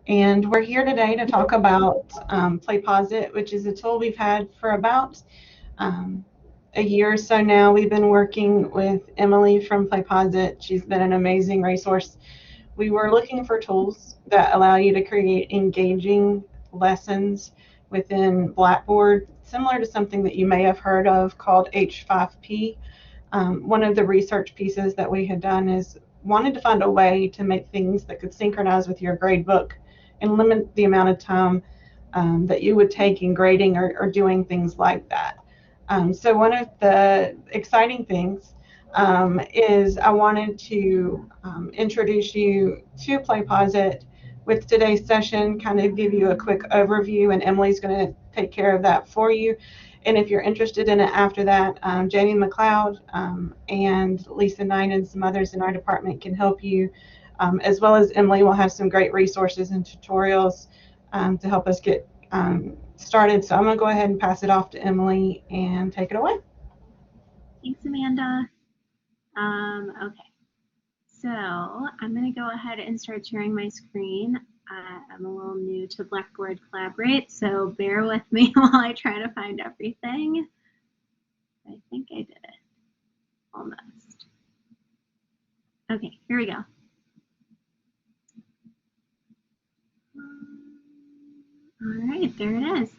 And we're here today to talk about PlayPosit, which is a tool we've had for about a year or so now. We've been working with Emily from PlayPosit. She's been an amazing resource. We were looking for tools that allow you to create engaging lessons within Blackboard, similar to something that you may have heard of called H5P. One of the research pieces that we had done is wanted to find a way to make things that could synchronize with your grade book and limit the amount of time that you would take in grading or doing things like that. So one of the exciting things is I wanted to introduce you to PlayPosit with today's session, kind of give you a quick overview, and Emily's going to take care of that for you. And if you're interested in it after that, Jamie McLeod and Lisa Knight and some others in our department can help you, as well as Emily will have some great resources and tutorials to help us get started. So I'm going to go ahead and pass it off to Emily and take it away. Thanks, Amanda. Okay, so I'm going to go ahead and start sharing my screen. I'm a little new to Blackboard Collaborate, so bear with me while I try to find everything. I think I did it, almost. Okay, here we go. All right, there it is.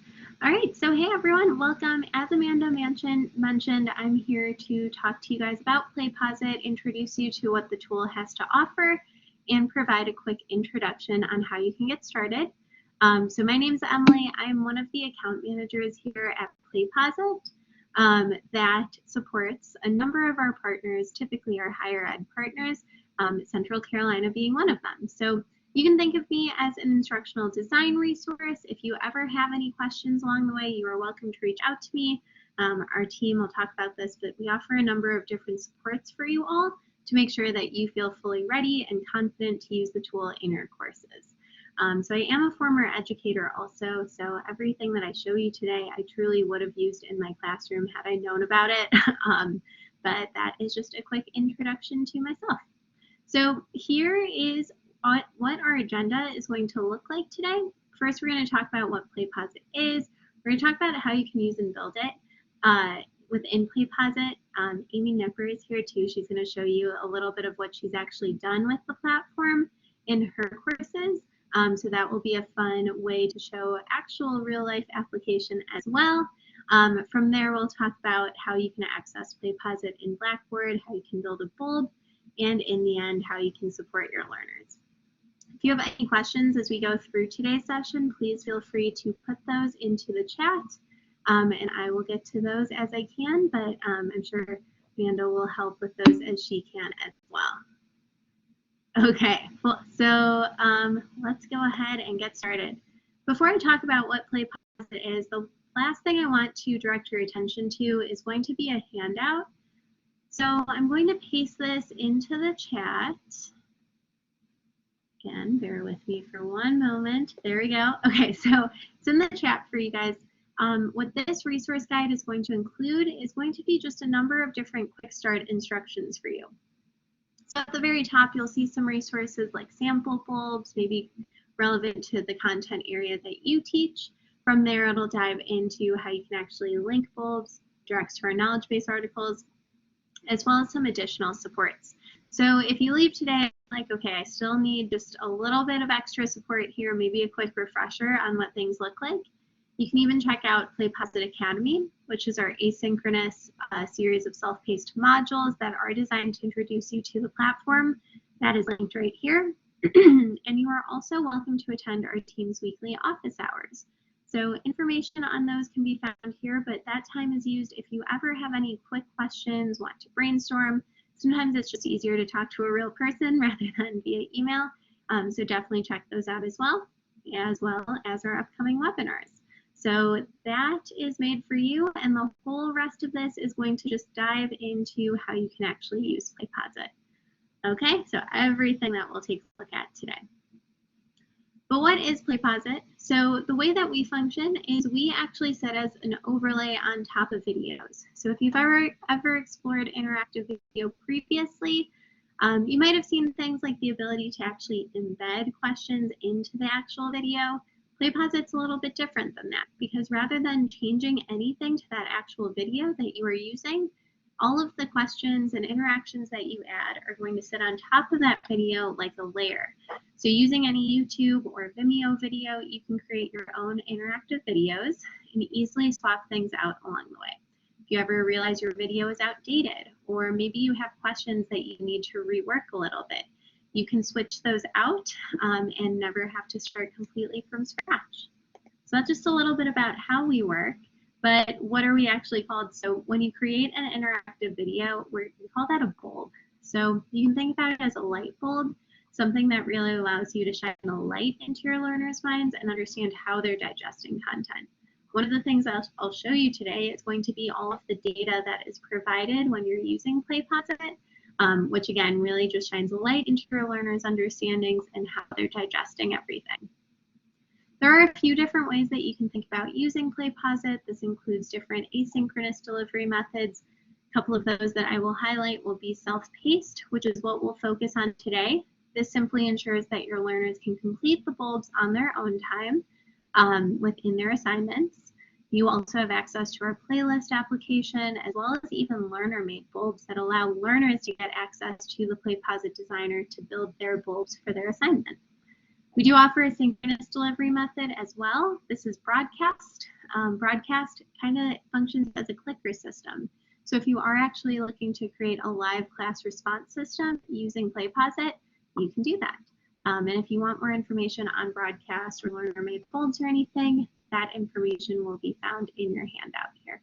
All right, so hey everyone, welcome. As Amanda mentioned, I'm here to talk to you guys about PlayPosit, introduce you to what the tool has to offer, and provide a quick introduction on how you can get started. So my name is Emily. I'm one of the account managers here at PlayPosit that supports a number of our partners, typically our higher ed partners, Central Carolina being one of them. So you can think of me as an instructional design resource. If you ever have any questions along the way, you are welcome to reach out to me. Our team will talk about this, but we offer a number of different supports for you all to make sure that you feel fully ready and confident to use the tool in your courses. So I am a former educator also, so everything that I show you today, I truly would have used in my classroom had I known about it. But that is just a quick introduction to myself. So here is what our agenda is going to look like today. First, we're going to talk about what PlayPosit is. We're going to talk about how you can use and build it. Within PlayPosit, Amy Nipper is here too. She's going to show you a little bit of what she's actually done with the platform in her courses. So that will be a fun way to show actual real life application as well. From there, we'll talk about how you can access PlayPosit in Blackboard, how you can build a bulb, and in the end, how you can support your learners. If you have any questions as we go through today's session, please feel free to put those into the chat, and I will get to those as I can, but I'm sure Amanda will help with those as she can as well. Okay, well, so let's go ahead and get started. Before I talk about what PlayPosit is, the last thing I want to direct your attention to is going to be a handout. So I'm going to paste this into the chat. Again, bear with me for one moment. There we go. Okay, so it's in the chat for you guys. What this resource guide is going to include is going to be just a number of different quick start instructions for you. So at the very top, you'll see some resources like sample bulbs, maybe relevant to the content area that you teach. From there, it'll dive into how you can actually link bulbs, directs to our knowledge base articles, as well as some additional supports. So if you leave today like, okay, I still need just a little bit of extra support here, maybe a quick refresher on what things look like, you can even check out PlayPosit Academy, which is our asynchronous series of self-paced modules that are designed to introduce you to the platform. That is linked right here. And you are also welcome to attend our team's weekly office hours. So information on those can be found here, but that time is used if you ever have any quick questions, want to brainstorm. Sometimes it's just easier to talk to a real person rather than via email. So definitely check those out as well as our upcoming webinars. So that is made for you, and the whole rest of this is going to just dive into how you can actually use PlayPosit. Okay, so everything that we'll take a look at today. But what is PlayPosit? So the way that we function is we actually set as an overlay on top of videos. So if you've ever explored interactive video previously, You might have seen things like the ability to actually embed questions into the actual video. PlayPosit's a little bit different than that, because rather than changing anything to that actual video that you are using, all of the questions and interactions that you add are going to sit on top of that video like a layer. So using any YouTube or Vimeo video, you can create your own interactive videos and easily swap things out along the way. If you ever realize your video is outdated, or maybe you have questions that you need to rework a little bit, you can switch those out and never have to start completely from scratch. So that's just a little bit about how we work, but what are we actually called? So when you create an interactive video, we call that a bulb. So you can think about it as a light bulb, something that really allows you to shine a light into your learners' minds and understand how they're digesting content. One of the things I'll show you today is going to be all of the data that is provided when you're using PlayPosit, which again really just shines a light into your learners' understandings and how they're digesting everything. There are a few different ways that you can think about using PlayPosit. This includes different asynchronous delivery methods. A couple of those that I will highlight will be self-paced, which is what we'll focus on today. This simply ensures that your learners can complete the bulbs on their own time within their assignments. You also have access to our playlist application, as well as even learner-made bulbs that allow learners to get access to the PlayPosit designer to build their bulbs for their assignment. We do offer a synchronous delivery method as well. This is broadcast. Broadcast kind of functions as a clicker system. So if you are actually looking to create a live class response system using PlayPosit, you can do that. And if you want more information on broadcast or learner-made bulbs or anything, that information will be found in your handout here.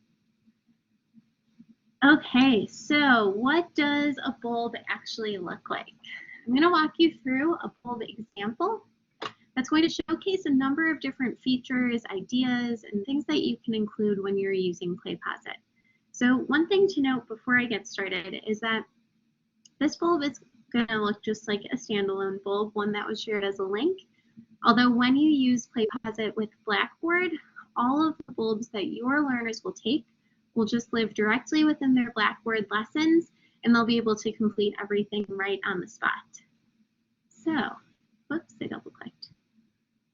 Okay, so what does a bulb actually look like? I'm going to walk you through a bulb example that's going to showcase a number of different features, ideas, and things that you can include when you're using PlayPosit. So one thing to note before I get started is that this bulb is going to look just like a standalone bulb, one that was shared as a link. Although when you use PlayPosit with Blackboard, all of the bulbs that your learners will take will just live directly within their Blackboard lessons, and they'll be able to complete everything right on the spot. So, whoops, I double clicked.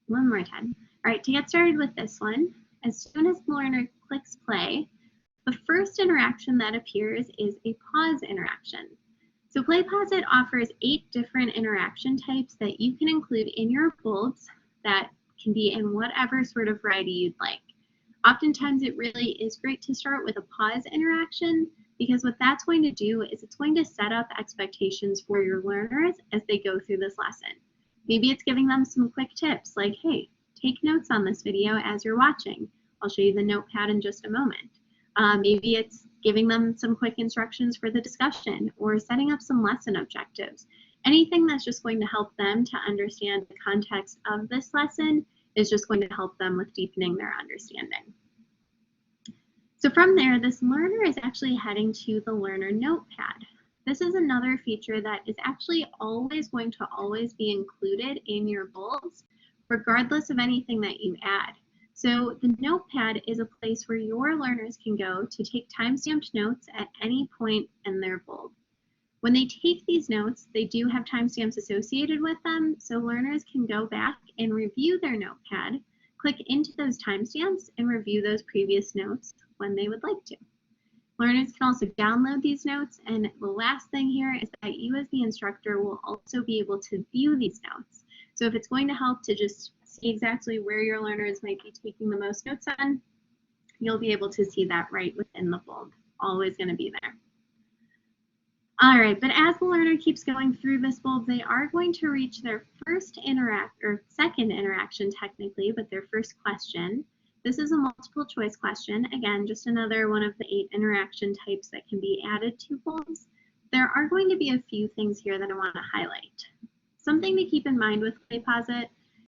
One more time. All right, to get started with this one, as soon as the learner clicks play, the first interaction that appears is a pause interaction. So PlayPosit offers 8 different interaction types that you can include in your bulbs that can be in whatever sort of variety you'd like. Oftentimes it really is great to start with a pause interaction, because what that's going to do is it's going to set up expectations for your learners as they go through this lesson. Maybe it's giving them some quick tips like, hey, take notes on this video as you're watching. I'll show you the notepad in just a moment. Maybe it's giving them some quick instructions for the discussion or setting up some lesson objectives. Anything that's just going to help them to understand the context of this lesson is just going to help them with deepening their understanding. So from there, this learner is actually heading to the learner notepad. This is another feature that is actually always going to always be included in your bulbs, regardless of anything that you add. So the notepad is a place where your learners can go to take timestamped notes at any point in their bulb. When they take these notes, they do have timestamps associated with them, so learners can go back and review their notepad, click into those timestamps, and review those previous notes when they would like to. Learners can also download these notes, and the last thing here is that you as the instructor will also be able to view these notes. So if it's going to help to just see exactly where your learners might be taking the most notes on, you'll be able to see that right within the bulb. Always going to be there. All right, but as the learner keeps going through this bulb, they are going to reach their second interaction technically, but their first question. This is a multiple choice question. Again, just another one of the 8 interaction types that can be added to bulbs. There are going to be a few things here that I want to highlight. Something to keep in mind with PlayPosit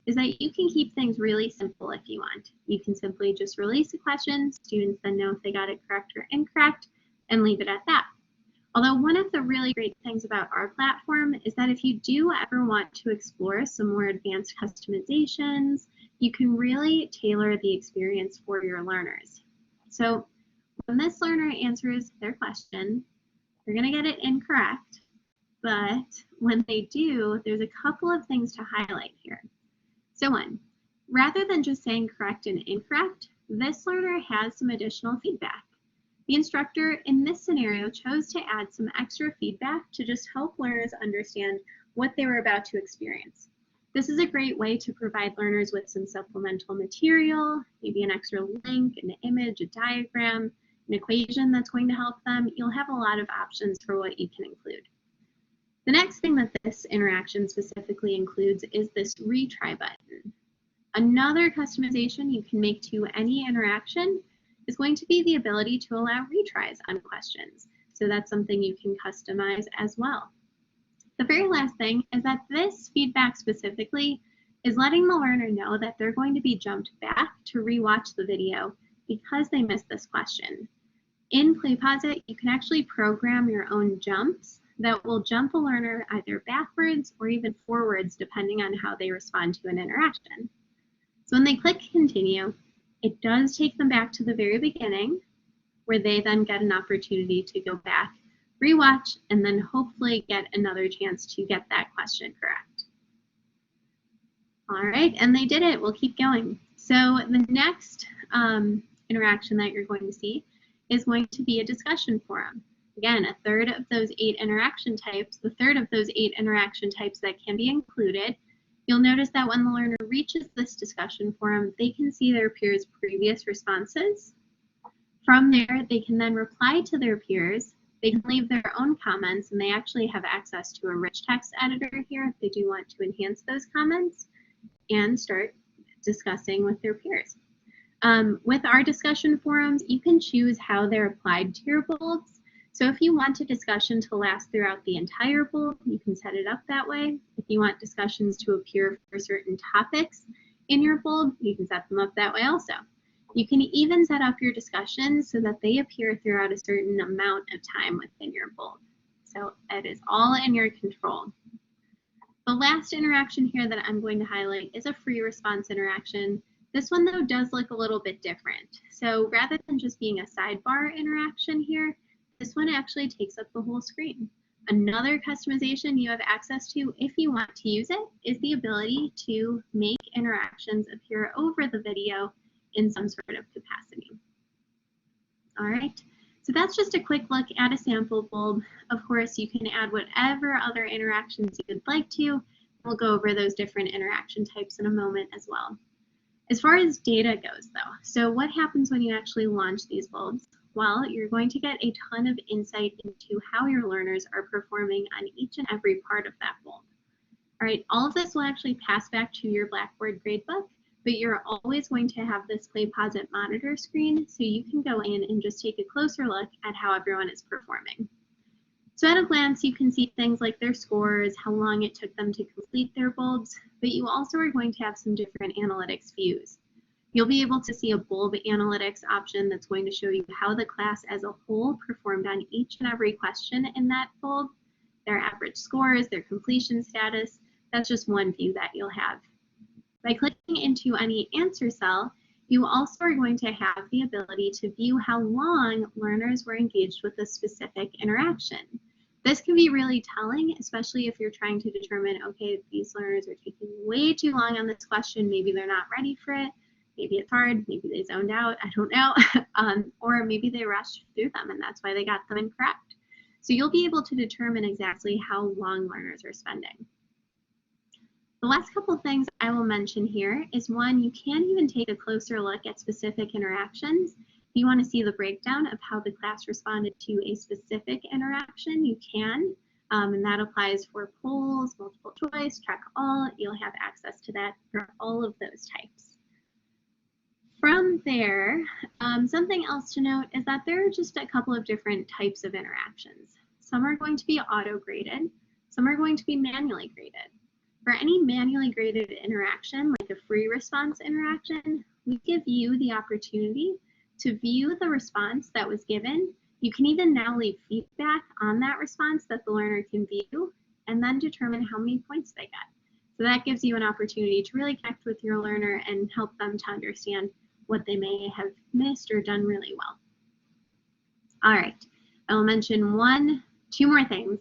is that you can keep things really simple if you want. You can simply just release a question, students then know if they got it correct or incorrect, and leave it at that. Although one of the really great things about our platform is that if you do ever want to explore some more advanced customizations, you can really tailor the experience for your learners. So when this learner answers their question, they're going to get it incorrect. but when they do, there's a couple of things to highlight here. So one, rather than just saying correct and incorrect, this learner has some additional feedback. The instructor in this scenario chose to add some extra feedback to just help learners understand what they were about to experience. This is a great way to provide learners with some supplemental material, maybe an extra link, an image, a diagram, an equation that's going to help them. You'll have a lot of options for what you can include. The next thing that this interaction specifically includes is this retry button. Another customization you can make to any interaction is going to be the ability to allow retries on questions. So that's something you can customize as well. The very last thing is that this feedback specifically is letting the learner know that they're going to be jumped back to rewatch the video because they missed this question. In PlayPosit, you can actually program your own jumps that will jump a learner either backwards or even forwards depending on how they respond to an interaction. So when they click continue, it does take them back to the very beginning where they then get an opportunity to go back, rewatch, and then hopefully get another chance to get that question correct. All right, and they did it. We'll keep going. So the next interaction that you're going to see is going to be a discussion forum. Again, a third of those 8 interaction types, the third of those 8 interaction types that can be included. You'll notice that when the learner reaches this discussion forum, they can see their peers' previous responses. From there, they can then reply to their peers. They can leave their own comments, and they actually have access to a rich text editor here if they do want to enhance those comments and start discussing with their peers. With our discussion forums, you can choose how they're applied to your bulbs. So if you want a discussion to last throughout the entire bulb, you can set it up that way. If you want discussions to appear for certain topics in your bulb, you can set them up that way also. You can even set up your discussions so that they appear throughout a certain amount of time within your bulb. So it is all in your control. The last interaction here that I'm going to highlight is a free response interaction. This one, though, does look a little bit different. So rather than just being a sidebar interaction here, this one actually takes up the whole screen. Another customization you have access to if you want to use it is the ability to make interactions appear over the video in some sort of capacity. All right, so that's just a quick look at a sample bulb. Of course, you can add whatever other interactions you would like to. We'll go over those different interaction types in a moment as well. As far as data goes, though, so what happens when you actually launch these bulbs? Well, you're going to get a ton of insight into how your learners are performing on each and every part of that bulb. All right, all of this will actually pass back to your Blackboard gradebook, but you're always going to have this PlayPosit monitor screen, so you can go in and just take a closer look at how everyone is performing. So at a glance, you can see things like their scores, how long it took them to complete their bulbs, but you also are going to have some different analytics views. You'll be able to see a bulb analytics option that's going to show you how the class as a whole performed on each and every question in that bulb, their average scores, their completion status. That's just one view that you'll have. By clicking into any answer cell, you also are going to have the ability to view how long learners were engaged with a specific interaction. This can be really telling, especially if you're trying to determine, okay, these learners are taking way too long on this question, maybe they're not ready for it, maybe it's hard, maybe they zoned out, I don't know, or maybe they rushed through them and that's why they got them incorrect. So you'll be able to determine exactly how long learners are spending. The last couple of things I will mention here is one, you can even take a closer look at specific interactions. If you want to see the breakdown of how the class responded to a specific interaction, you can, and that applies for polls, multiple choice, track all. You'll have access to that for all of those types. From there, something else to note is that there are just a couple of different types of interactions. Some are going to be auto-graded, some are going to be manually graded. For any manually graded interaction, like a free response interaction, we give you the opportunity to view the response that was given. You can even now leave feedback on that response that the learner can view and then determine how many points they get. So that gives you an opportunity to really connect with your learner and help them to understand what they may have missed or done really well. All right, I will mention two more things.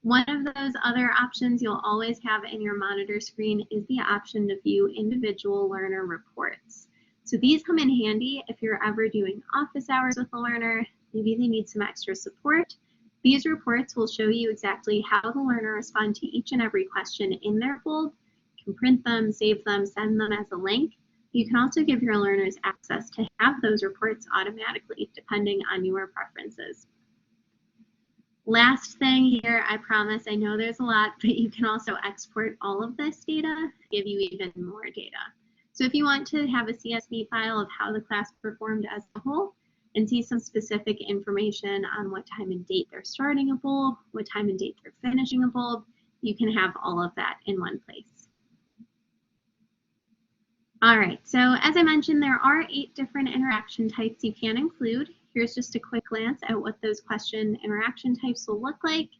One of those other options you'll always have in your monitor screen is the option to view individual learner reports. So these come in handy if you're ever doing office hours with a learner, maybe they need some extra support. These reports will show you exactly how the learner responded to each and every question in their fold. You can print them, save them, send them as a link. You can also give your learners access to have those reports automatically, depending on your preferences. Last thing here, I promise, I know there's a lot, but you can also export all of this data, give you even more data. So if you want to have a CSV file of how the class performed as a whole and see some specific information on what time and date they're starting a bulb, what time and date they're finishing a bulb, you can have all of that in one place. All right, so as I mentioned, there are 8 different interaction types you can include. Here's just a quick glance at what those question interaction types will look like.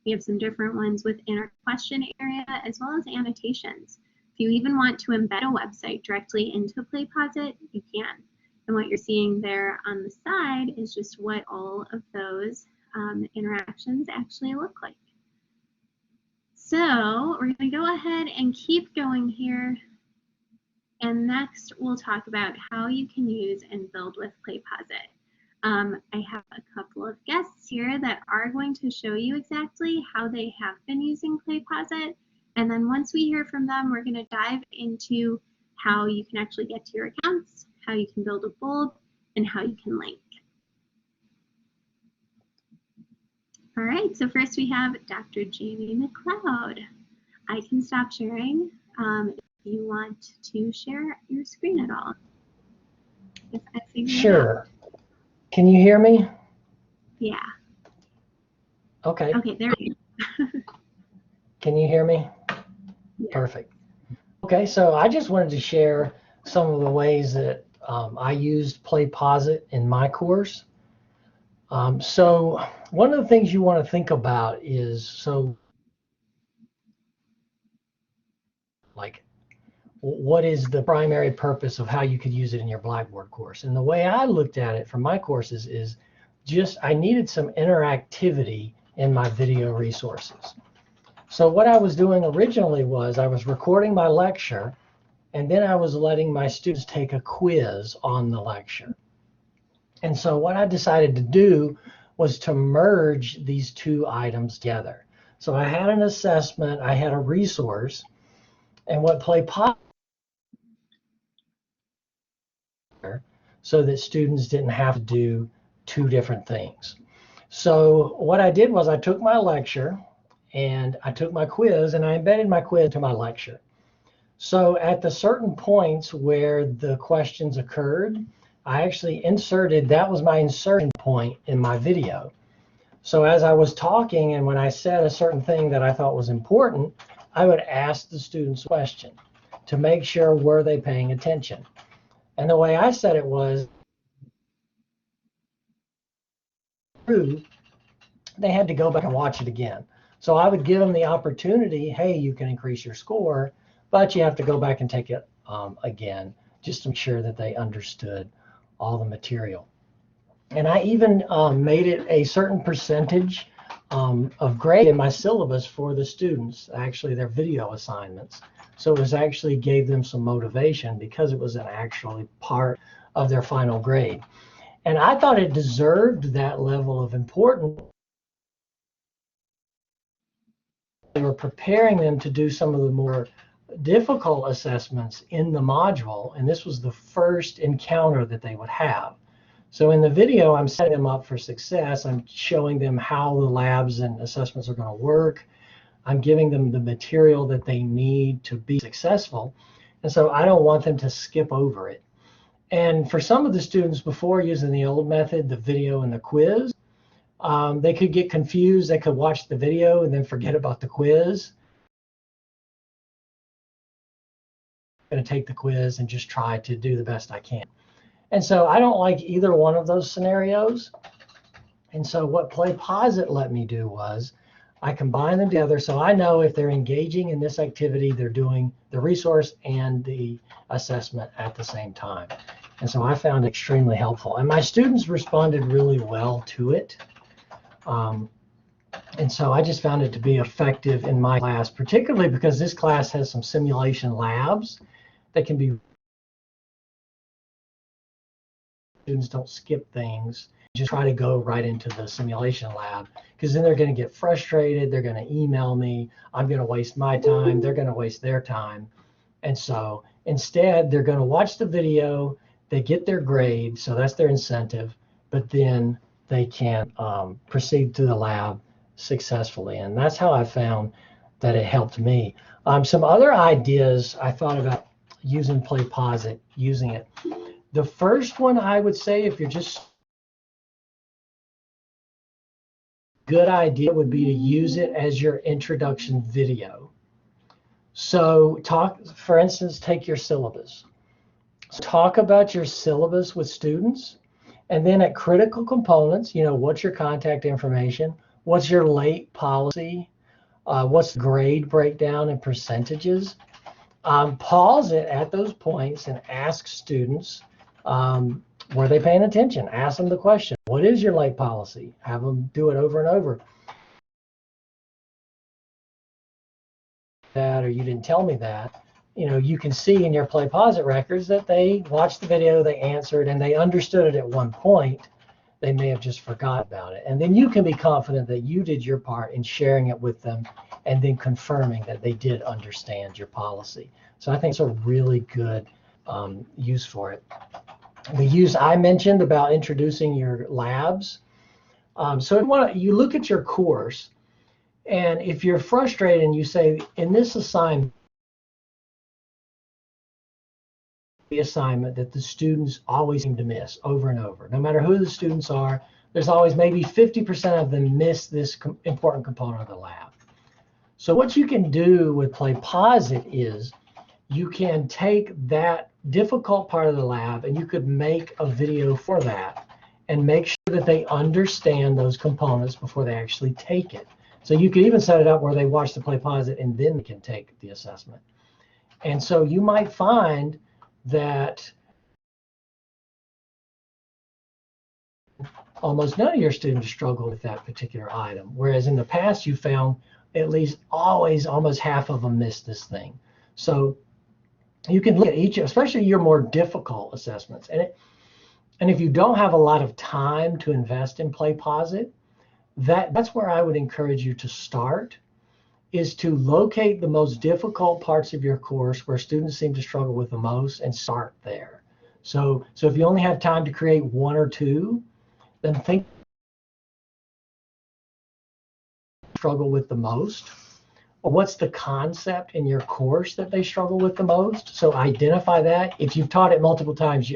We have some different ones within our question area, as well as annotations. If you even want to embed a website directly into PlayPosit, you can. And what you're seeing there on the side is just what all of those interactions actually look like. So we're going to go ahead and keep going here. And next, we'll talk about how you can use and build with PlayPosit. I have a couple of guests here that are going to show you exactly how they have been using PlayPosit. And then once we hear from them, we're going to dive into how you can actually get to your accounts, how you can build a bulb, and how you can link. All right, so first we have Dr. Jamie McLeod. I can stop sharing if you want to share your screen at all. If I figure Sure. it out. Can you hear me? Yeah. Okay. Okay, there we go. Can you hear me? Yeah. Perfect. Okay, so I just wanted to share some of the ways that I used PlayPosit in my course. So one of the things you want to think about is, like, what is the primary purpose of how you could use it in your Blackboard course? And the way I looked at it for my courses is just I needed some interactivity in my video resources. So what I was doing originally was I was recording my lecture, and then I was letting my students take a quiz on the lecture. And so what I decided to do was to merge these 2 items together. So I had an assessment, I had a resource, and what PlayPosit so that students didn't have to do 2 different things. So what I did was I took my lecture and I took my quiz and I embedded my quiz into my lecture. So at the certain points where the questions occurred, I actually inserted, that was my insertion point in my video. So as I was talking and when I said a certain thing that I thought was important, I would ask the students a question to make sure were they paying attention. And the way I said it was, they had to go back and watch it again. So I would give them the opportunity, hey, you can increase your score, but you have to go back and take it again, just to make sure that they understood all the material. And I even made it a certain percentage of grade in my syllabus for the students, actually their video assignments. So it was actually gave them some motivation because it was an actually part of their final grade. And I thought it deserved that level of importance. They were preparing them to do some of the more difficult assessments in the module, and this was the first encounter that they would have. So in the video, I'm setting them up for success. I'm showing them how the labs and assessments are going to work. I'm giving them the material that they need to be successful. And so I don't want them to skip over it. And for some of the students before using the old method, the video and the quiz, they could get confused. They could watch the video and then forget about the quiz. I'm going to take the quiz and just try to do the best I can. And so I don't like either one of those scenarios. And so what PlayPosit let me do was I combine them together so I know if they're engaging in this activity, they're doing the resource and the assessment at the same time. And so I found it extremely helpful. And my students responded really well to it. And so I just found it to be effective in my class, particularly because this class has some simulation labs that can be, students don't skip things, just try to go right into the simulation lab, because then they're going to get frustrated. They're going to email me. I'm going to waste my time. They're going to waste their time. And so instead, they're going to watch the video. They get their grade. So that's their incentive. But then they can proceed to the lab successfully. And that's how I found that it helped me. Some other ideas I thought about using PlayPosit, using it. The first one I would say, if you're just, good idea would be to use it as your introduction video. So for instance, take your syllabus. Talk about your syllabus with students, and then at critical components, what's your contact information? What's your late policy? What's the grade breakdown in percentages? Pause it at those points and ask students, were they paying attention? Ask them the question, what is your late policy? Have them do it over and over. That, or you didn't tell me that. You can see in your PlayPosit records that they watched the video, they answered, and they understood it at one point. They may have just forgot about it. And then you can be confident that you did your part in sharing it with them and then confirming that they did understand your policy. So I think it's a really good use for it. The use I mentioned about introducing your labs. So you look at your course, and if you're frustrated and you say, in this assignment, the assignment that the students always seem to miss over and over, no matter who the students are, there's always maybe 50% of them miss this important component of the lab. So what you can do with PlayPosit is you can take that difficult part of the lab and you could make a video for that and make sure that they understand those components before they actually take it. So you could even set it up where they watch the PlayPosit and then they can take the assessment. And so you might find that almost none of your students struggle with that particular item. Whereas in the past, you found at least always almost half of them missed this thing. So you can look at each, especially your more difficult assessments. And if you don't have a lot of time to invest in PlayPosit, that's where I would encourage you to start, is to locate the most difficult parts of your course where students seem to struggle with the most and start there. So if you only have time to create one or two, then think struggle with the most, or what's the concept in your course that they struggle with the most. So identify that. If you've taught it multiple times,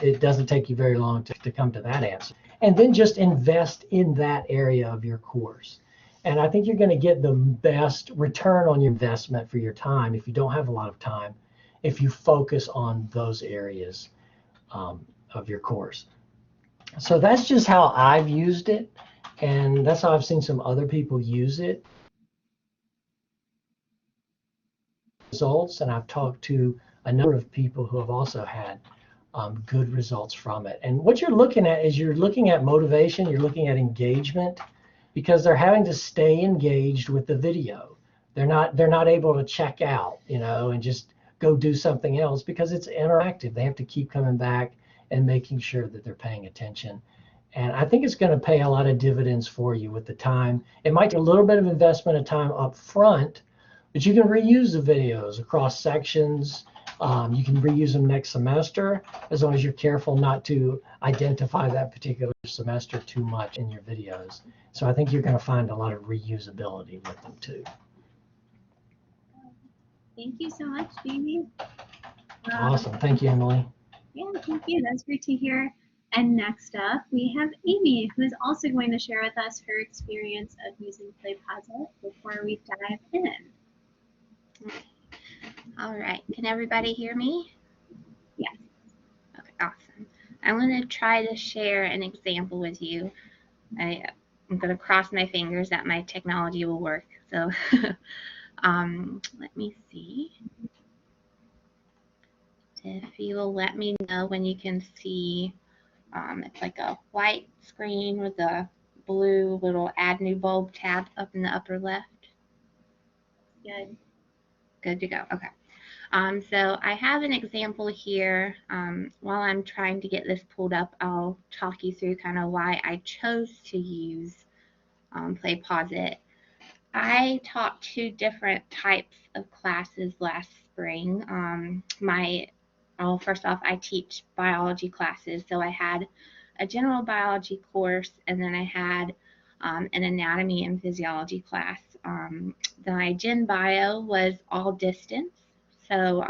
it doesn't take you very long to come to that answer. And then just invest in that area of your course. And I think you're going to get the best return on your investment for your time if you don't have a lot of time, if you focus on those areas of your course. So that's just how I've used it. And that's how I've seen some other people use it. Results, and I've talked to a number of people who have also had good results from it. And what you're looking at is you're looking at motivation, you're looking at engagement, because they're having to stay engaged with the video. They're not able to check out, and just go do something else, because it's interactive. They have to keep coming back and making sure that they're paying attention. And I think it's going to pay a lot of dividends for you with the time. It might take a little bit of investment of time up front, but you can reuse the videos across sections. You can reuse them next semester, as long as you're careful not to identify that particular semester too much in your videos. So I think you're going to find a lot of reusability with them too. Thank you so much, Jamie. Awesome. Thank you, Emily. Yeah, thank you. That's great to hear. And next up, we have Amy, who is also going to share with us her experience of using PlayPosit before we dive in. All right, can everybody hear me? Yes. Okay, awesome. I'm going to try to share an example with you. I'm going to cross my fingers that my technology will work. So let me see if you will let me know when you can see. It's like a white screen with the blue little add new bulb tab up in the upper left? Good. Good to go. Okay. So I have an example here. While I'm trying to get this pulled up, I'll talk you through kind of why I chose to use PlayPosit. I taught 2 different types of classes last spring. First off, I teach biology classes, so I had a general biology course, and then I had an anatomy and physiology class. My Gen Bio was all distance, so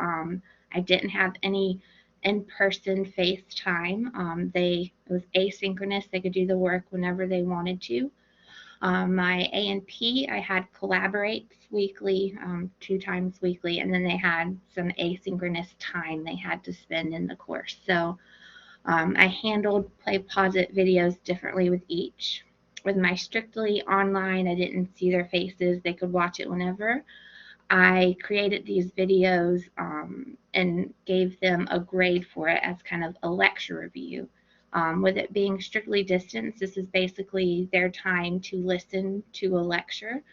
I didn't have any in-person FaceTime. It was asynchronous. They could do the work whenever they wanted to. My A&P, I had collaborates weekly, 2 times weekly, and then they had some asynchronous time they had to spend in the course. So I handled PlayPosit videos differently with each. With my strictly online, I didn't see their faces. They could watch it whenever. I created these videos and gave them a grade for it as kind of a lecture review. With it being strictly distance, this is basically their time to listen to a lecture.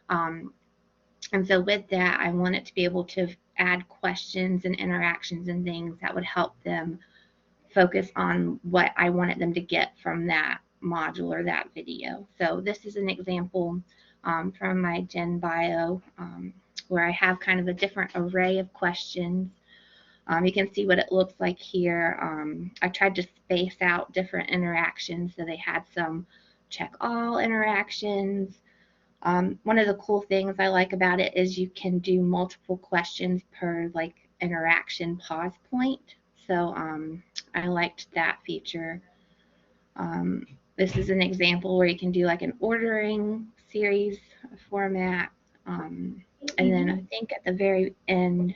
And so with that, I wanted to be able to add questions and interactions and things that would help them focus on what I wanted them to get from that module or that video. So this is an example from my Gen Bio where I have kind of a different array of questions. You can see what it looks like here. I tried to space out different interactions, so they had some check all interactions. One of the cool things I like about it is you can do multiple questions per like interaction pause point. So I liked that feature. This is an example where you can do like an ordering series format. And then I think at the very end,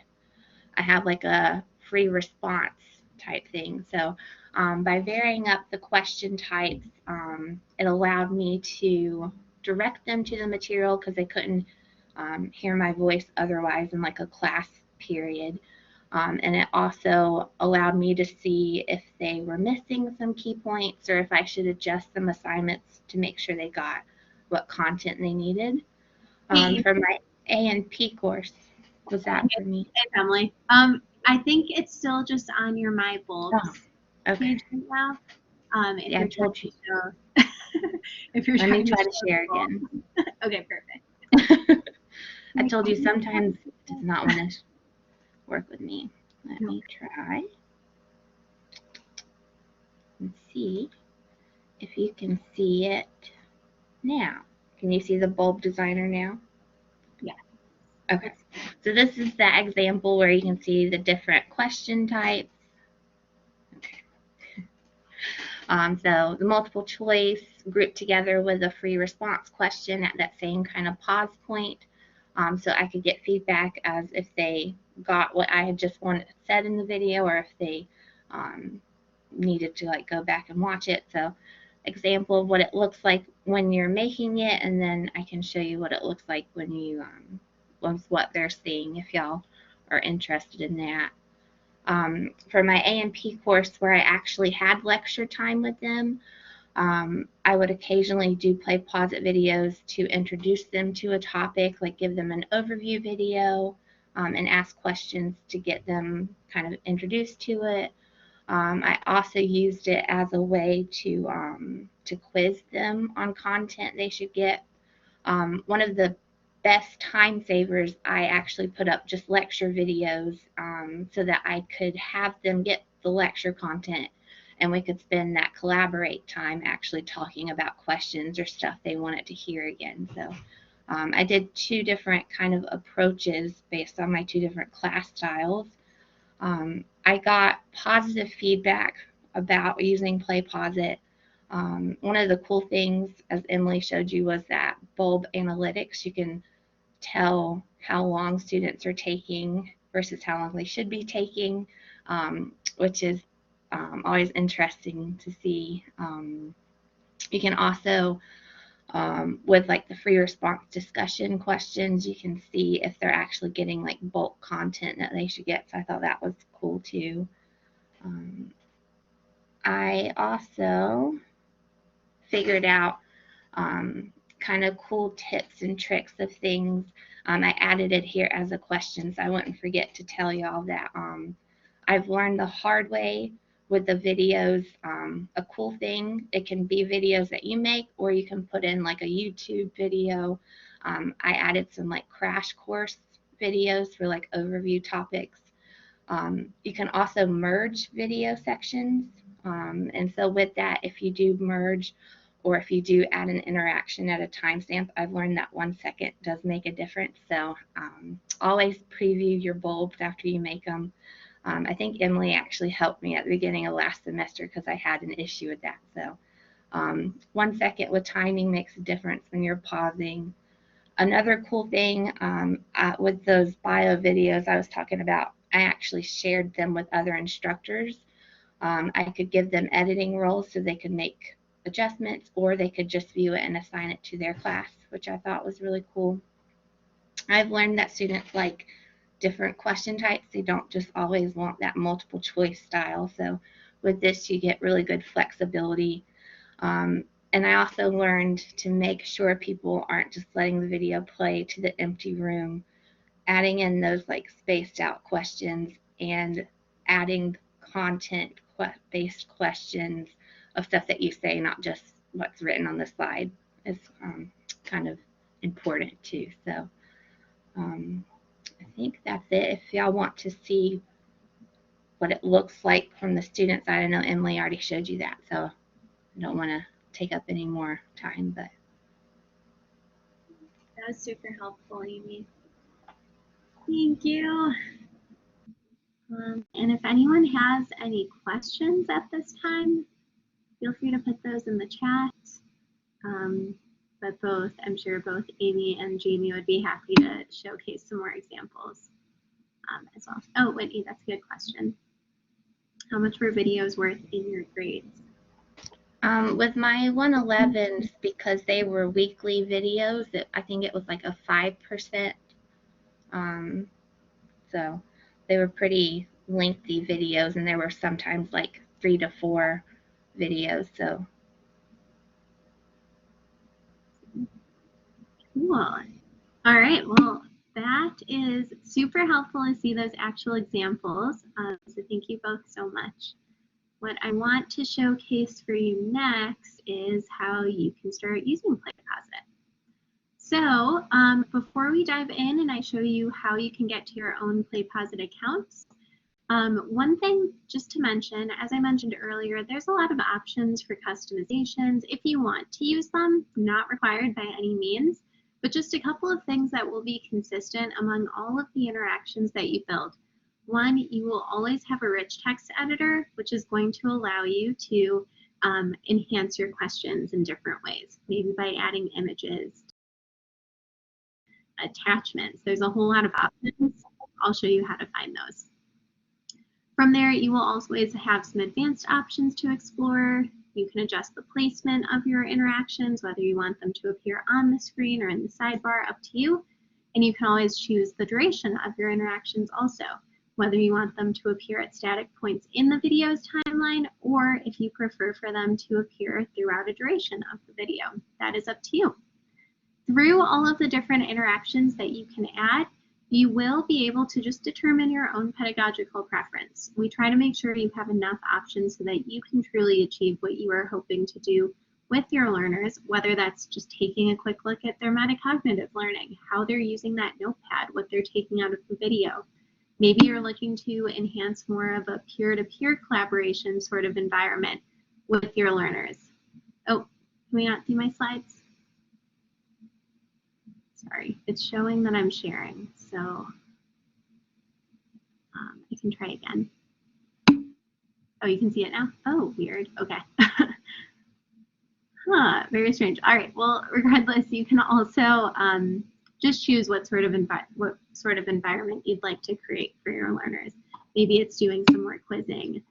I have like a free response type thing. So by varying up the question types, it allowed me to direct them to the material because they couldn't hear my voice otherwise in like a class period. And it also allowed me to see if they were missing some key points or if I should adjust some assignments to make sure they got what content they needed. For my A&P course, was that for me? Hey, family. I think it's still just on your My Bulbs page right now. Yeah, I told you. If you're Let me try to share again. Okay, perfect. I told you sometimes it does not want to work with me. Let me try and see if you can see it now. Can you see the bulb designer now? Yeah. Okay. So this is that example where you can see the different question types. Okay. So the multiple choice grouped together with a free response question at that same kind of pause point. So I could get feedback as if they got what I had just said in the video or if they needed to like go back and watch it. So example of what it looks like when you're making it, and then I can show you what it looks like when you what they're seeing if y'all are interested in that. For my A&P course where I actually had lecture time with them, I would occasionally do PlayPosit videos to introduce them to a topic, like give them an overview video and ask questions to get them kind of introduced to it. I also used it as a way to quiz them on content they should get. One of the best time savers, I actually put up just lecture videos so that I could have them get the lecture content and we could spend that collaborate time actually talking about questions or stuff they wanted to hear again. So I did 2 different kind of approaches based on my 2 different class styles. I got positive feedback about using PlayPosit. One of the cool things, as Emily showed you, was that bulb analytics. You can tell how long students are taking versus how long they should be taking, which is always interesting to see. You can also, with like the free response discussion questions, you can see if they're actually getting like bulk content that they should get. So I thought that was cool too. I also figured out kind of cool tips and tricks of things. I added it here as a question, so I wouldn't forget to tell y'all that I've learned the hard way with the videos. A cool thing, it can be videos that you make, or you can put in like a YouTube video. I added some like crash course videos for like overview topics. You can also merge video sections. And so with that, if you do merge, or if you do add an interaction at a timestamp, I've learned that 1 second does make a difference. So always preview your bulbs after you make them. I think Emily actually helped me at the beginning of last semester because I had an issue with that. So 1 second with timing makes a difference when you're pausing. Another cool thing with those bio videos I was talking about, I actually shared them with other instructors. I could give them editing roles so they could make adjustments, or they could just view it and assign it to their class, which I thought was really cool. I've learned that students like different question types. They don't just always want that multiple choice style. So with this, you get really good flexibility. And I also learned to make sure people aren't just letting the video play to the empty room, adding in those like spaced out questions and adding content-based questions of stuff that you say, not just what's written on the slide, is kind of important too. So I think that's it. If y'all want to see what it looks like from the student side, I know Emily already showed you that, so I don't want to take up any more time, but That was super helpful, Amy. Thank you. And if anyone has any questions at this time, feel free to put those in the chat. But I'm sure both Amy and Jamie would be happy to showcase some more examples as well. Oh, Whitney, that's a good question. How much were videos worth in your grades? With my 111s, because they were weekly videos, I think it was like a 5%. So they were pretty lengthy videos, and there were sometimes like 3 to 4 videos. So cool. All right. Well, that is super helpful to see those actual examples. So thank you both so much. What I want to showcase for you next is how you can start using PlayPosit. So before we dive in and I show you how you can get to your own PlayPosit accounts, one thing just to mention, as I mentioned earlier, there's a lot of options for customizations if you want to use them, not required by any means, but just a couple of things that will be consistent among all of the interactions that you build. One, you will always have a rich text editor, which is going to allow you to enhance your questions in different ways, maybe by adding images, attachments. There's a whole lot of options. I'll show you how to find those. From there, you will always have some advanced options to explore. You can adjust the placement of your interactions, whether you want them to appear on the screen or in the sidebar, up to you. And you can always choose the duration of your interactions also, whether you want them to appear at static points in the video's timeline, or if you prefer for them to appear throughout a duration of the video. That is up to you. Through all of the different interactions that you can add, you will be able to just determine your own pedagogical preference. We try to make sure you have enough options so that you can truly achieve what you are hoping to do with your learners, whether that's just taking a quick look at their metacognitive learning, how they're using that notepad, what they're taking out of the video. Maybe you're looking to enhance more of a peer-to-peer collaboration sort of environment with your learners. Oh, can we not see my slides? Sorry, it's showing that I'm sharing, so I can try again. Oh, you can see it now? Oh, weird. Okay. Very strange. All right. Well, regardless, you can also just choose what sort of environment you'd like to create for your learners. Maybe it's doing some more quizzing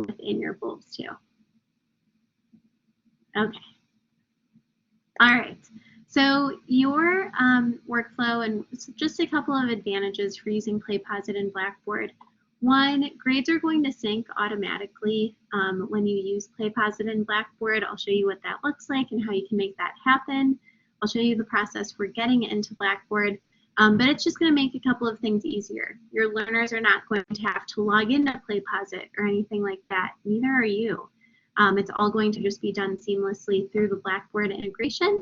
within your bulbs too. Okay. All right. So your workflow, and just a couple of advantages for using PlayPosit and Blackboard. One, grades are going to sync automatically when you use PlayPosit in Blackboard. I'll show you what that looks like and how you can make that happen. I'll show you the process for getting into Blackboard, but it's just going to make a couple of things easier. Your learners are not going to have to log into PlayPosit or anything like that. Neither are you. It's all going to just be done seamlessly through the Blackboard integration.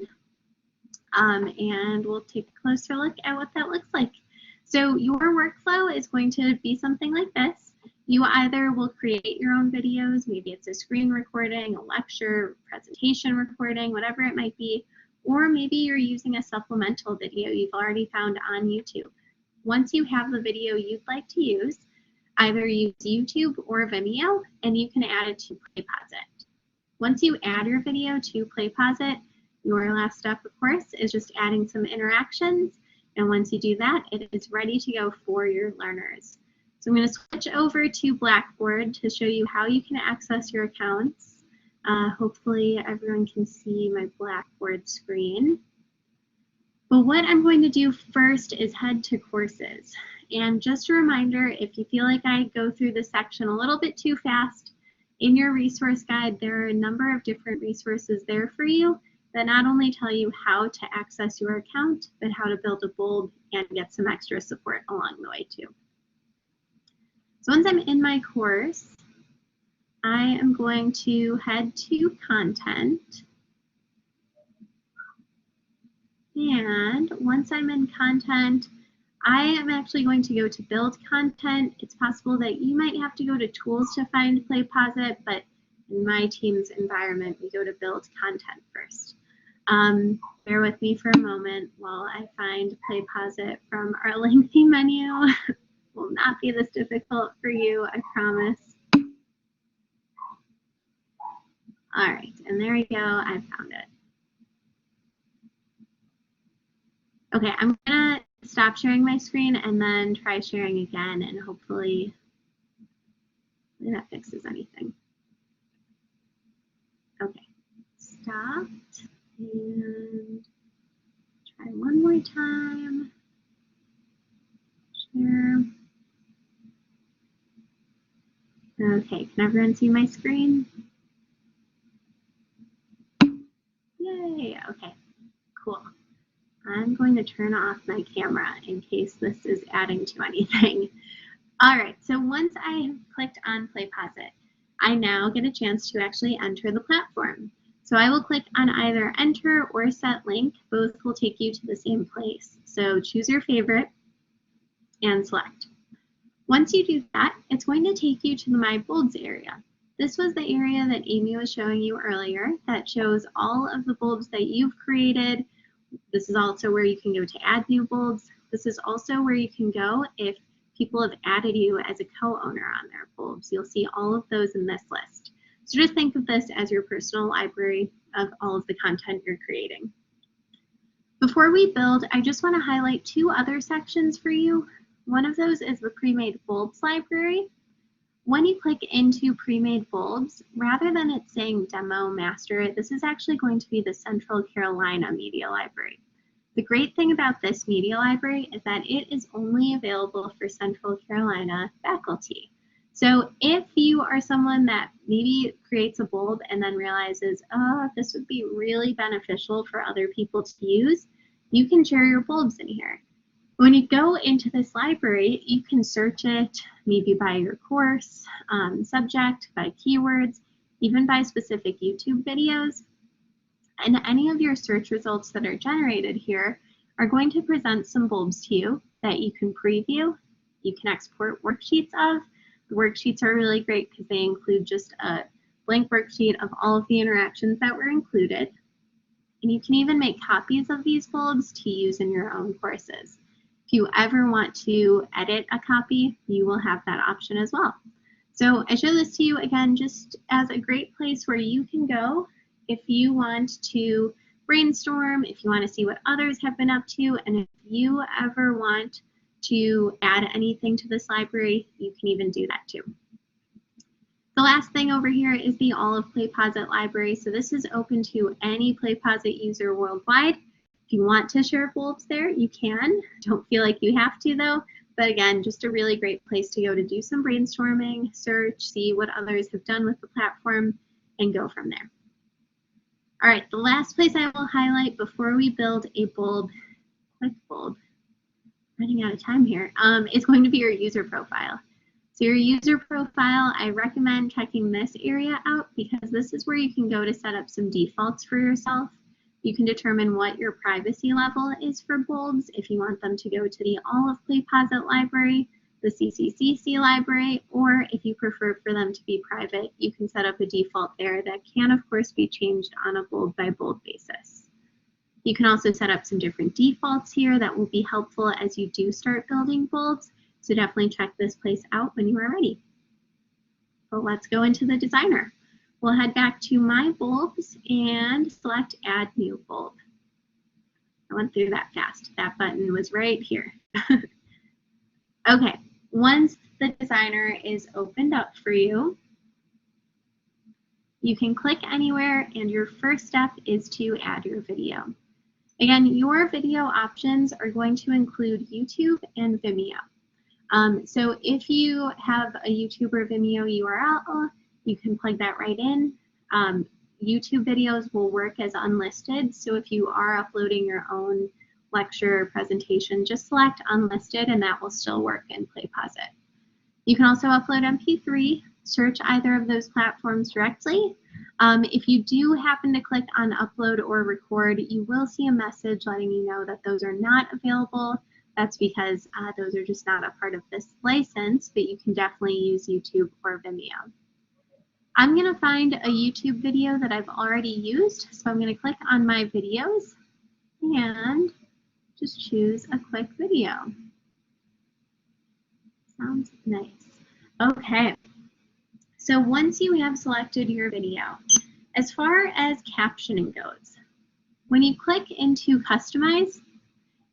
And we'll take a closer look at what that looks like. So your workflow is going to be something like this. You either will create your own videos, maybe it's a screen recording, a lecture, presentation recording, whatever it might be, or maybe you're using a supplemental video you've already found on YouTube. Once you have the video you'd like to use, either use YouTube or Vimeo, and you can add it to PlayPosit. Once you add your video to PlayPosit, your last step, of course, is just adding some interactions. And once you do that, it is ready to go for your learners. So I'm going to switch over to Blackboard to show you how you can access your accounts. Hopefully everyone can see my Blackboard screen. But what I'm going to do first is head to courses. And just a reminder, if you feel like I go through this section a little bit too fast, in your resource guide, there are a number of different resources there for you that not only tell you how to access your account, but how to build a bulb and get some extra support along the way too. So once I'm in my course, I am going to head to content. And once I'm in content, I am actually going to go to build content. It's possible that you might have to go to tools to find PlayPosit, but in my team's environment, we go to build content first. Bear with me for a moment while I find PlayPosit from our lengthy menu. It will not be this difficult for you, I promise. All right, and there we go, I found it. Okay, I'm gonna stop sharing my screen and then try sharing again, and hopefully that fixes anything. Okay, stopped. And try one more time. Share. Okay, can everyone see my screen? Yay, okay, cool. I'm going to turn off my camera in case this is adding to anything. All right, so once I have clicked on PlayPosit, I now get a chance to actually enter the platform. So I will click on either enter or set link. Both will take you to the same place. So choose your favorite and select. Once you do that, it's going to take you to the My Bulbs area. This was the area that Amy was showing you earlier that shows all of the bulbs that you've created. This is also where you can go to add new bulbs. This is also where you can go if people have added you as a co-owner on their bulbs. You'll see all of those in this list. So just think of this as your personal library of all of the content you're creating. Before we build, I just want to highlight two other sections for you. One of those is the pre-made bulbs library. When you click into pre-made bulbs, rather than it saying demo master, this is actually going to be the Central Carolina Media Library. The great thing about this media library is that it is only available for Central Carolina faculty. So if you are someone that maybe creates a bulb and then realizes, oh, this would be really beneficial for other people to use, you can share your bulbs in here. When you go into this library, you can search it maybe by your course, subject, by keywords, even by specific YouTube videos. And any of your search results that are generated here are going to present some bulbs to you that you can preview, you can export worksheets of. The worksheets are really great because they include just a blank worksheet of all of the interactions that were included. And you can even make copies of these bulbs to use in your own courses. If you ever want to edit a copy, you will have that option as well. So I show this to you again just as a great place where you can go if you want to brainstorm, if you want to see what others have been up to, and if you ever want to add anything to this library, you can even do that too. The last thing over here is the All of PlayPosit library. So this is open to any PlayPosit user worldwide. If you want to share bulbs there, you can. Don't feel like you have to though. But again, just a really great place to go to do some brainstorming, search, see what others have done with the platform, and go from there. All right, the last place I will highlight before we build a bulb, quick bulb, running out of time here, is going to be your user profile. So your user profile, I recommend checking this area out because this is where you can go to set up some defaults for yourself. You can determine what your privacy level is for bulbs, if you want them to go to the all of PlayPosit library, the CCCC library, or if you prefer for them to be private, you can set up a default there that can, of course, be changed on a bulb by bulb basis. You can also set up some different defaults here that will be helpful as you do start building bulbs, so definitely check this place out when you are ready. But let's go into the designer. We'll head back to My Bulbs and select Add New Bulb. I went through that fast. That button was right here. Okay, once the designer is opened up for you, you can click anywhere and your first step is to add your video. Again, your video options are going to include YouTube and Vimeo. So if you have a YouTube or Vimeo URL, you can plug that right in. YouTube videos will work as unlisted, so if you are uploading your own lecture or presentation, just select unlisted and that will still work in PlayPosit. You can also upload MP3, search either of those platforms directly. If you do happen to click on upload or record, you will see a message letting you know that those are not available. That's because those are just not a part of this license, but you can definitely use YouTube or Vimeo. I'm going to find a YouTube video that I've already used, so I'm going to click on My Videos and just choose a quick video. Sounds nice. Okay, so once you have selected your video, as far as captioning goes, when you click into Customize,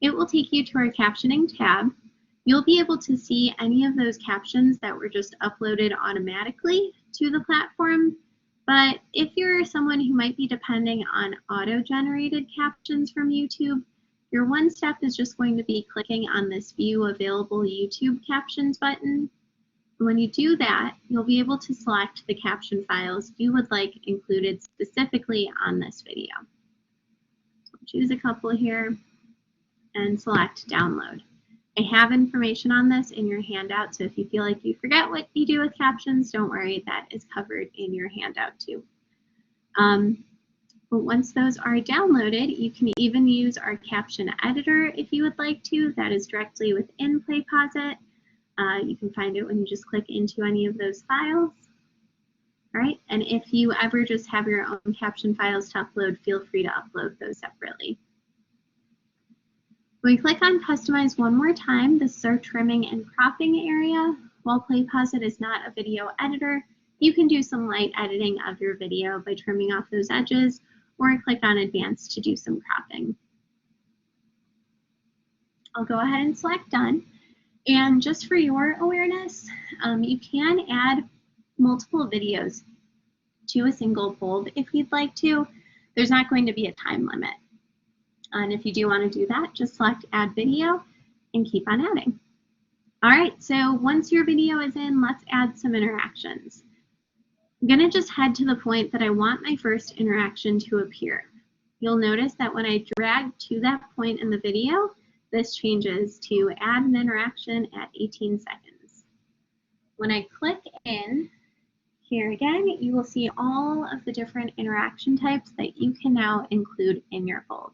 it will take you to our captioning tab. You'll be able to see any of those captions that were just uploaded automatically to the platform. But if you're someone who might be depending on auto-generated captions from YouTube, your one step is just going to be clicking on this View Available YouTube Captions button. When you do that, you'll be able to select the caption files you would like included specifically on this video. So choose a couple here and select Download. I have information on this in your handout, so if you feel like you forget what you do with captions, don't worry, that is covered in your handout too. But once those are downloaded, you can even use our caption editor if you would like to. That is directly within PlayPosit. You can find it when you just click into any of those files. All right, and if you ever just have your own caption files to upload, feel free to upload those separately. When we click on Customize one more time, this is our trimming and cropping area. While PlayPosit is not a video editor, you can do some light editing of your video by trimming off those edges, or click on Advanced to do some cropping. I'll go ahead and select Done. And just for your awareness, you can add multiple videos to a single bulb if you'd like to. There's not going to be a time limit. And if you do want to do that, just select Add Video and keep on adding. All right, so once your video is in, let's add some interactions. I'm going to just head to the point that I want my first interaction to appear. You'll notice that when I drag to that point in the video, this changes to add an interaction at 18 seconds. When I click in, here again, you will see all of the different interaction types that you can now include in your bulb.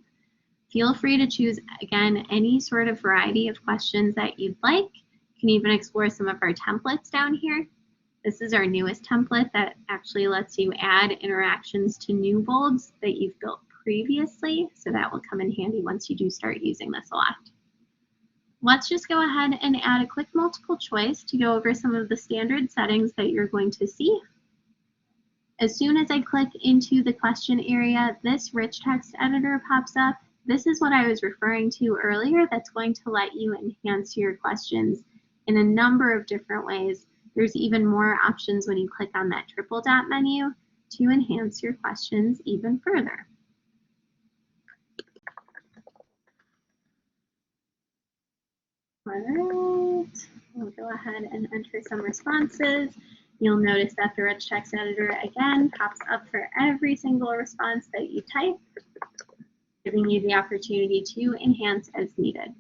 Feel free to choose, again, any sort of variety of questions that you'd like. You can even explore some of our templates down here. This is our newest template that actually lets you add interactions to new bulbs that you've built previously, so that will come in handy once you do start using this a lot. Let's just go ahead and add a quick multiple choice to go over some of the standard settings that you're going to see. As soon as I click into the question area, this rich text editor pops up. This is what I was referring to earlier that's going to let you enhance your questions in a number of different ways. There's even more options when you click on that triple dot menu to enhance your questions even further. All right, we'll go ahead and enter some responses. You'll notice that the rich text editor again pops up for every single response that you type, giving you the opportunity to enhance as needed.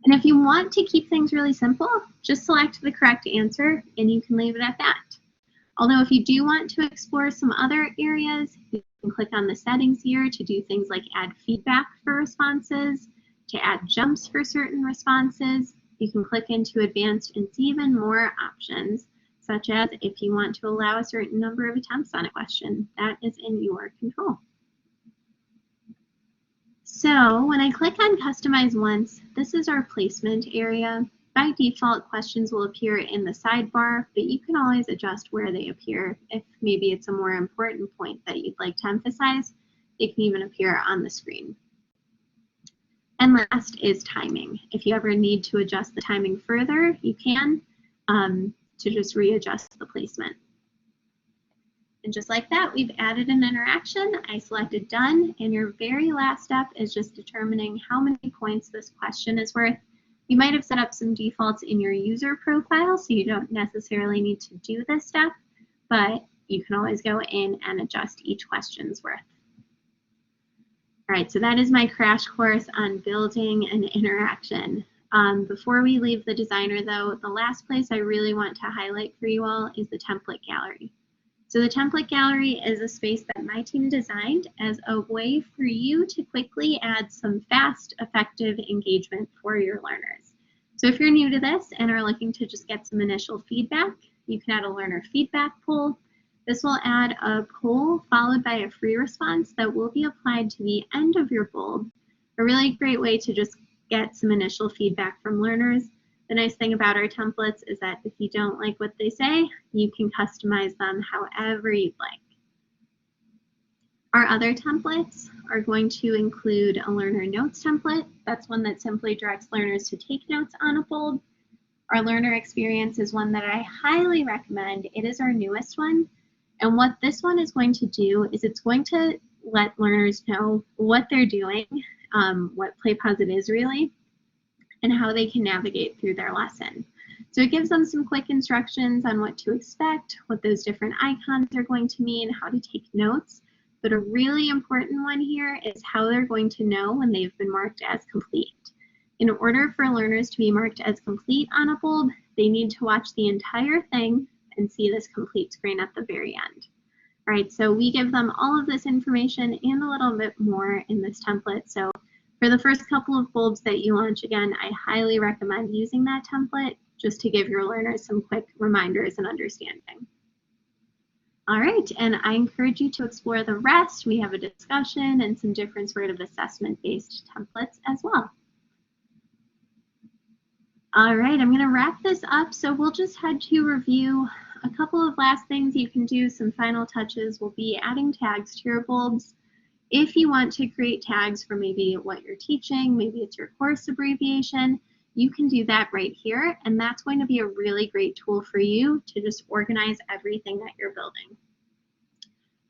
And if you want to keep things really simple, just select the correct answer and you can leave it at that. Although if you do want to explore some other areas, you can click on the settings here to do things like add feedback for responses, to add jumps for certain responses. You can click into advanced and see even more options, such as if you want to allow a certain number of attempts on a question. That is in your control. So when I click on Customize Once, this is our placement area. By default, questions will appear in the sidebar, but you can always adjust where they appear. If maybe it's a more important point that you'd like to emphasize, it can even appear on the screen. And last is timing. If you ever need to adjust the timing further, you can to just readjust the placement. And just like that, we've added an interaction. I selected done, and your very last step is just determining how many points this question is worth. You might have set up some defaults in your user profile, so you don't necessarily need to do this step, but you can always go in and adjust each question's worth. All right, so that is my crash course on building an interaction. Before we leave the designer though, the last place I really want to highlight for you all is the template gallery. So the template gallery is a space that my team designed as a way for you to quickly add some fast, effective engagement for your learners. So if you're new to this and are looking to just get some initial feedback, you can add a learner feedback poll. This will add a poll followed by a free response that will be applied to the end of your bulb. A really great way to just get some initial feedback from learners. The nice thing about our templates is that if you don't like what they say, you can customize them however you'd like. Our other templates are going to include a learner notes template. That's one that simply directs learners to take notes on a bulb. Our learner experience is one that I highly recommend. It is our newest one. And what this one is going to do is it's going to let learners know what they're doing, what PlayPosit is really, and how they can navigate through their lesson. So it gives them some quick instructions on what to expect, what those different icons are going to mean, how to take notes. But a really important one here is how they're going to know when they've been marked as complete. In order for learners to be marked as complete on a bulb, they need to watch the entire thing and see this complete screen at the very end. All right, so we give them all of this information and a little bit more in this template. So for the first couple of bulbs that you launch, again, I highly recommend using that template just to give your learners some quick reminders and understanding. All right, and I encourage you to explore the rest. We have a discussion and some different sort of assessment-based templates as well. All right, I'm going to wrap this up. So we'll just head to review a couple of last things you can do. Some final touches will be adding tags to your bulbs. If you want to create tags for maybe what you're teaching, maybe it's your course abbreviation, you can do that right here. And that's going to be a really great tool for you to just organize everything that you're building.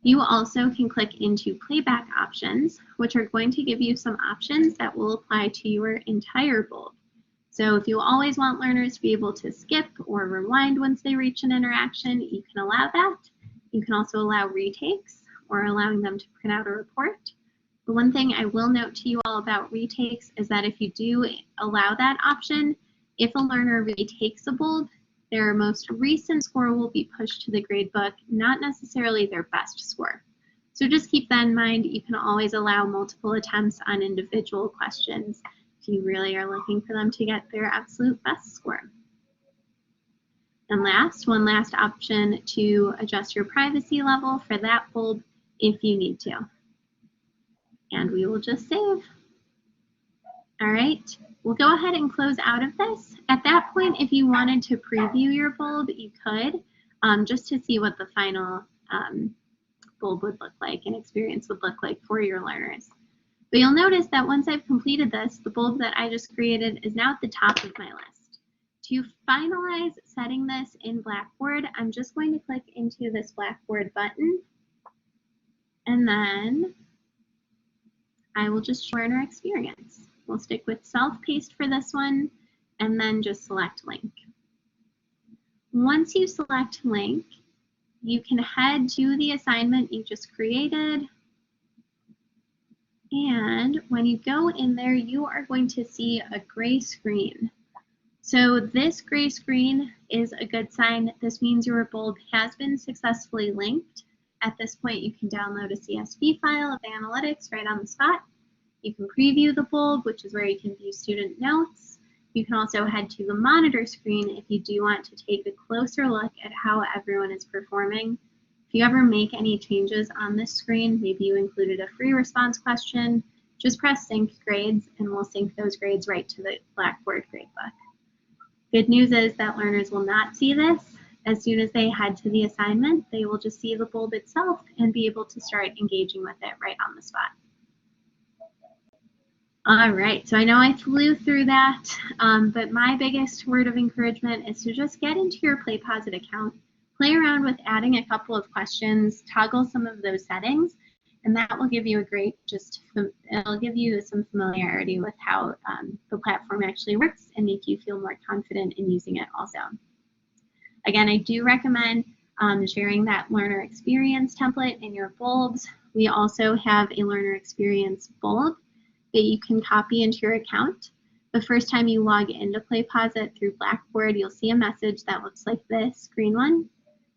You also can click into playback options, which are going to give you some options that will apply to your entire bulb. So if you always want learners to be able to skip or rewind once they reach an interaction, you can allow that. You can also allow retakes or allowing them to print out a report. The one thing I will note to you all about retakes is that if you do allow that option, if a learner retakes a bulb, their most recent score will be pushed to the gradebook, not necessarily their best score. So just keep that in mind. You can always allow multiple attempts on individual questions if you really are looking for them to get their absolute best score. And last, one last option to adjust your privacy level for that bulb if you need to. And we will just save. All right, we'll go ahead and close out of this. At that point, if you wanted to preview your bulb, you could, just to see what the final bulb would look like and experience would look like for your learners. But you'll notice that once I've completed this, the bulb that I just created is now at the top of my list. To finalize setting this in Blackboard, I'm just going to click into this Blackboard button, and then I will just show learner experience. We'll stick with self-paced for this one. and then just select link. Once you select link, you can head to the assignment you just created. And when you go in there, you are going to see a gray screen. So this gray screen is a good sign. This means your bulb has been successfully linked. At this point, you can download a CSV file of the analytics right on the spot. You can preview the bulb, which is where you can view student notes. You can also head to the monitor screen if you do want to take a closer look at how everyone is performing. If you ever make any changes on this screen, maybe you included a free response question, just press sync grades and we'll sync those grades right to the Blackboard gradebook. Good news is that learners will not see this. As soon as they head to the assignment, they will just see the bulb itself and be able to start engaging with it right on the spot. All right, so I know I flew through that, but my biggest word of encouragement is to just get into your PlayPosit account, play around with adding a couple of questions, toggle some of those settings, and that will give you a great, it'll give you some familiarity with how the platform actually works and make you feel more confident in using it also. Again, I do recommend sharing that learner experience template in your bulbs. We also have a learner experience bulb that you can copy into your account. The first time you log into PlayPosit through Blackboard, you'll see a message that looks like this green one.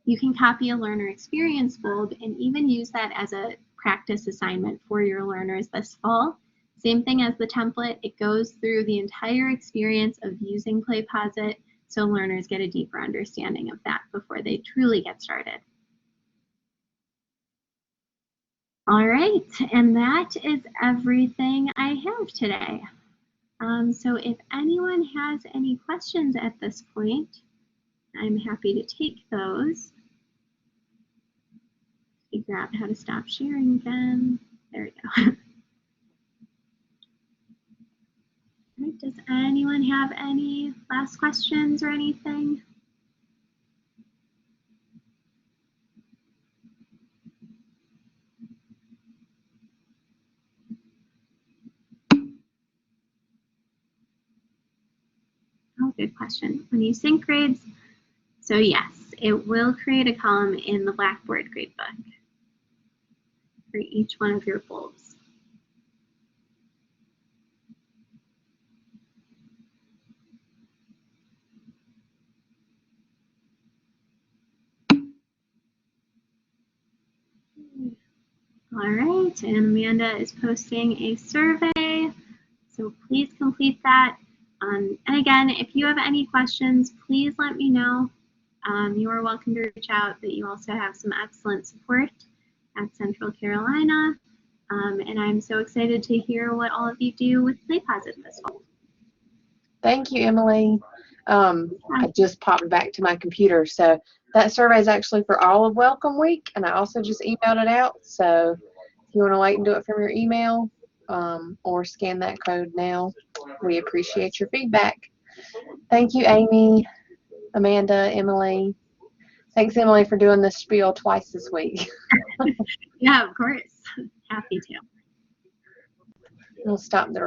You can copy a learner experience bulb and even use that as a practice assignment for your learners this fall. Same thing as the template, it goes through the entire experience of using PlayPosit so learners get a deeper understanding of that before they truly get started. All right, and that is everything I have today. So if anyone has any questions at this point, I'm happy to take those. Figure out how to stop sharing again. There we go. All right, does anyone have any last questions or anything? Oh, good question. When you sync grades, so yes, it will create a column in the Blackboard gradebook for each one of your bulbs. All right, and Amanda is posting a survey, so please complete that. And again, if you have any questions, please let me know. You are welcome to reach out, but you also have some excellent support at Central Carolina. And I'm so excited to hear what all of you do with PlayPosit this fall. Thank you, Emily. I just popped back to my computer. So that survey is actually for all of Welcome Week, and I also just emailed it out. So if you want to wait and do it from your email or scan that code now, we appreciate your feedback. Thank you, Amy, Amanda, Emily. Thanks, Emily, for doing this spiel twice this week. Yeah, of course. Happy to. We'll stop the